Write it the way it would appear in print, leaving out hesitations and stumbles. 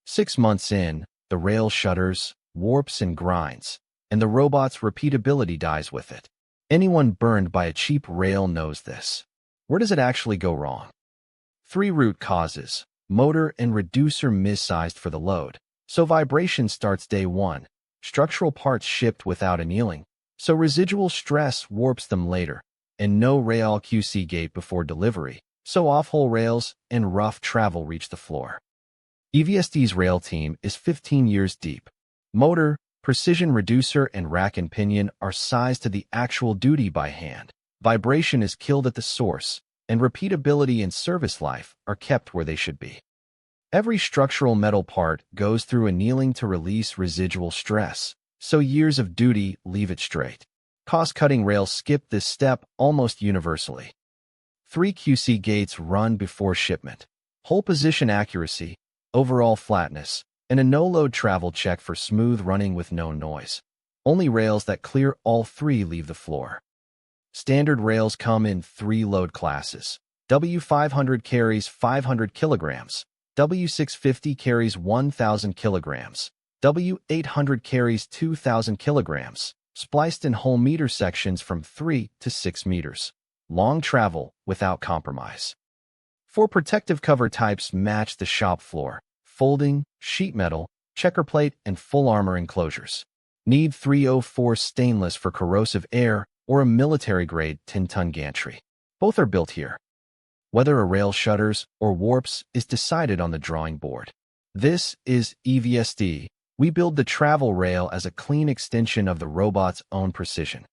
6 months in, the rail shudders, warps, and grinds, and the robot's repeatability dies with it. Anyone burned by a cheap rail knows this. Where does it actually go wrong? 3 root causes: motor and reducer missized for the load, so vibration starts day 1. Structural parts shipped without annealing, so residual stress warps them later. And no rail QC gate before delivery, so off-hole rails and rough travel reach the floor. EVST's rail team is 15 years deep. Motor, precision reducer, and rack and pinion are sized to the actual duty by hand. Vibration is killed at the source, and repeatability and service life are kept where they should be. Every structural metal part goes through annealing to release residual stress, so years of duty leave it straight. Cost-cutting rails skip this step almost universally. 3 QC gates run before shipment: hole position accuracy, overall flatness, and a no-load travel check for smooth running with no noise. Only rails that clear all 3 leave the floor. Standard rails come in 3 load classes. W500 carries 500 kilograms, W650 carries 1,000 kilograms, W800 carries 2,000 kilograms, spliced in whole meter sections from 3 to 6 meters. Long travel without compromise. 4 protective cover types match the shop floor: folding, sheet metal, checker plate, and full armor enclosures. Need 304 stainless for corrosive air or a military-grade 10-ton gantry. Both are built here. Whether a rail shudders or warps is decided on the drawing board. This is EVST. We build the travel rail as a clean extension of the robot's own precision.